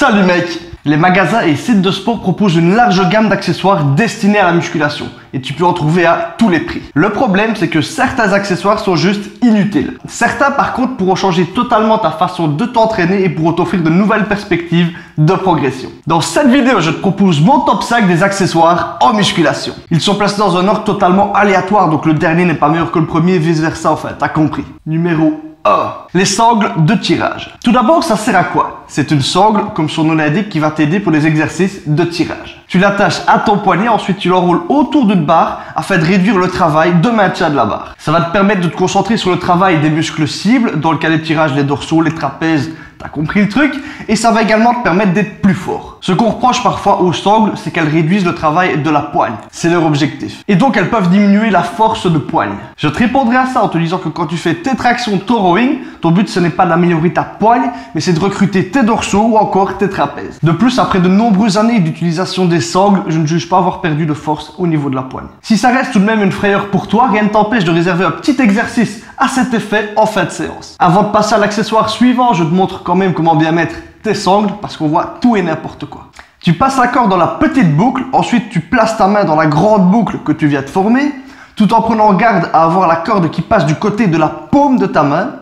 Salut mec! Les magasins et sites de sport proposent une large gamme d'accessoires destinés à la musculation et tu peux en trouver à tous les prix. Le problème, c'est que certains accessoires sont juste inutiles. Certains par contre pourront changer totalement ta façon de t'entraîner et pourront t'offrir de nouvelles perspectives de progression. Dans cette vidéo, je te propose mon top 5 des accessoires en musculation. Ils sont placés dans un ordre totalement aléatoire, donc le dernier n'est pas meilleur que le premier et vice versa, enfin, t'as compris. Numéro 1. Les sangles de tirage. Tout d'abord, ça sert à quoi? C'est une sangle, comme son nom l'indique, qui va t'aider pour les exercices de tirage. Tu l'attaches à ton poignet, ensuite tu l'enroules autour d'une barre afin de réduire le travail de maintien de la barre. Ça va te permettre de te concentrer sur le travail des muscles cibles, dans le cas des tirages, les dorsaux, les trapèzes, t'as compris le truc, et ça va également te permettre d'être plus fort. Ce qu'on reproche parfois aux sangles, c'est qu'elles réduisent le travail de la poigne. C'est leur objectif. Et donc elles peuvent diminuer la force de poigne. Je te répondrai à ça en te disant que quand tu fais tes tractions, ton rowing, ton but ce n'est pas d'améliorer ta poigne, mais c'est de recruter tes dorsaux ou encore tes trapèzes. De plus, après de nombreuses années d'utilisation des sangles, je ne juge pas avoir perdu de force au niveau de la poigne. Si ça reste tout de même une frayeur pour toi, rien ne t'empêche de réserver un petit exercice à cet effet en fin de séance. Avant de passer à l'accessoire suivant, je te montre quand même comment bien mettre tes sangles parce qu'on voit tout et n'importe quoi. Tu passes la corde dans la petite boucle, ensuite tu places ta main dans la grande boucle que tu viens de former, tout en prenant garde à avoir la corde qui passe du côté de la paume de ta main.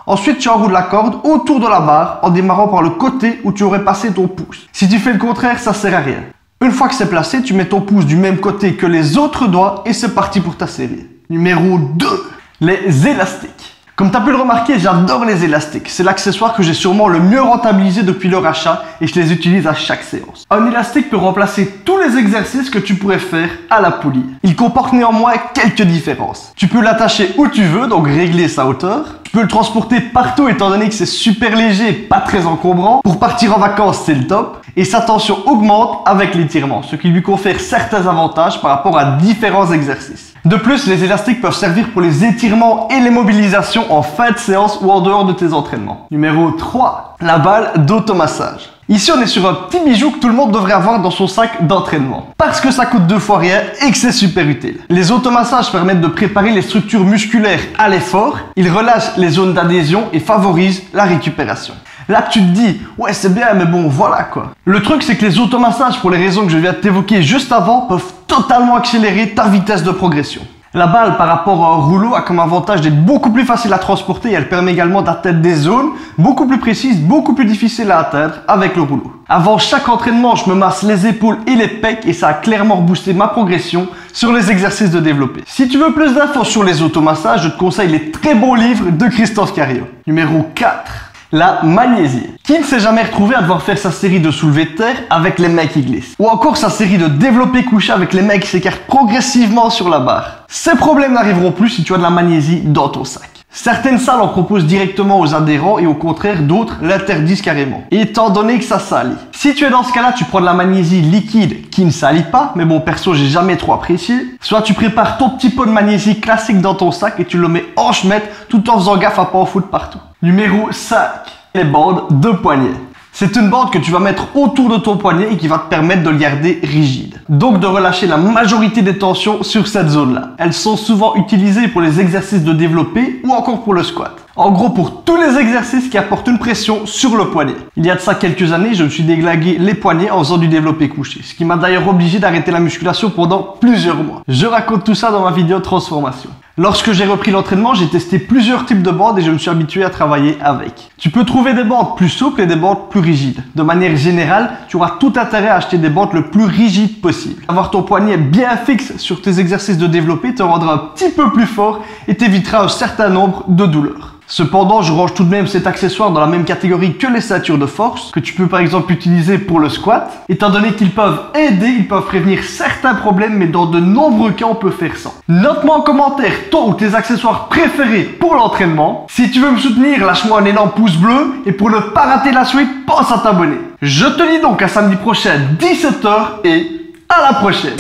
Ensuite, tu enroules la corde autour de la barre en démarrant par le côté où tu aurais passé ton pouce. Si tu fais le contraire, ça sert à rien. Une fois que c'est placé, tu mets ton pouce du même côté que les autres doigts et c'est parti pour ta série. Numéro 2. Les élastiques. Comme tu as pu le remarquer, j'adore les élastiques. C'est l'accessoire que j'ai sûrement le mieux rentabilisé depuis leur achat et je les utilise à chaque séance. Un élastique peut remplacer tous les exercices que tu pourrais faire à la poulie. Il comporte néanmoins quelques différences. Tu peux l'attacher où tu veux, donc régler sa hauteur. Tu peux le transporter partout étant donné que c'est super léger et pas très encombrant. Pour partir en vacances, c'est le top. Et sa tension augmente avec l'étirement, ce qui lui confère certains avantages par rapport à différents exercices. De plus, les élastiques peuvent servir pour les étirements et les mobilisations en fin de séance ou en dehors de tes entraînements. Numéro 3. La balle d'automassage. Ici, on est sur un petit bijou que tout le monde devrait avoir dans son sac d'entraînement. Parce que ça coûte 2 fois rien et que c'est super utile. Les automassages permettent de préparer les structures musculaires à l'effort. Ils relâchent les zones d'adhésion et favorisent la récupération. Là, tu te dis, ouais, c'est bien, mais bon, voilà quoi. Le truc, c'est que les automassages, pour les raisons que je viens de t'évoquer juste avant, peuvent totalement accélérer ta vitesse de progression. La balle, par rapport à un rouleau, a comme avantage d'être beaucoup plus facile à transporter et elle permet également d'atteindre des zones beaucoup plus précises, beaucoup plus difficiles à atteindre avec le rouleau. Avant chaque entraînement, je me masse les épaules et les pecs et ça a clairement boosté ma progression sur les exercices de développé. Si tu veux plus d'infos sur les automassages, je te conseille les très bons livres de Christophe Cario. Numéro 4. La magnésie. Qui ne s'est jamais retrouvé à devoir faire sa série de soulevés de terre avec les mains qui glissent? Ou encore sa série de développés couchés avec les mains qui s'écartent progressivement sur la barre? Ces problèmes n'arriveront plus si tu as de la magnésie dans ton sac. Certaines salles en proposent directement aux adhérents et au contraire d'autres l'interdisent carrément, étant donné que ça salit. Si tu es dans ce cas-là, tu prends de la magnésie liquide qui ne salit pas, mais bon perso j'ai jamais trop apprécié. Soit tu prépares ton petit pot de magnésie classique dans ton sac et tu le mets en chemette tout en faisant gaffe à pas en foutre partout. Numéro 5. Les bandes de poignet. C'est une bande que tu vas mettre autour de ton poignet et qui va te permettre de le garder rigide. Donc de relâcher la majorité des tensions sur cette zone-là. Elles sont souvent utilisées pour les exercices de développé ou encore pour le squat. En gros, pour tous les exercices qui apportent une pression sur le poignet. Il y a de ça quelques années, je me suis déglingué les poignets en faisant du développé couché. Ce qui m'a d'ailleurs obligé d'arrêter la musculation pendant plusieurs mois. Je raconte tout ça dans ma vidéo transformation. Lorsque j'ai repris l'entraînement, j'ai testé plusieurs types de bandes et je me suis habitué à travailler avec. Tu peux trouver des bandes plus souples et des bandes plus rigides. De manière générale, tu auras tout intérêt à acheter des bandes le plus rigides possible. Avoir ton poignet bien fixe sur tes exercices de développé te rendra un petit peu plus fort et t'évitera un certain nombre de douleurs. Cependant, je range tout de même cet accessoire dans la même catégorie que les ceintures de force, que tu peux par exemple utiliser pour le squat, étant donné qu'ils peuvent aider, ils peuvent prévenir certains problèmes, mais dans de nombreux cas, on peut faire sans. Note-moi en commentaire ton ou tes accessoires préférés pour l'entraînement. Si tu veux me soutenir, lâche-moi un énorme pouce bleu, et pour ne pas rater la suite, pense à t'abonner. Je te dis donc à samedi prochain, 17 h, et à la prochaine.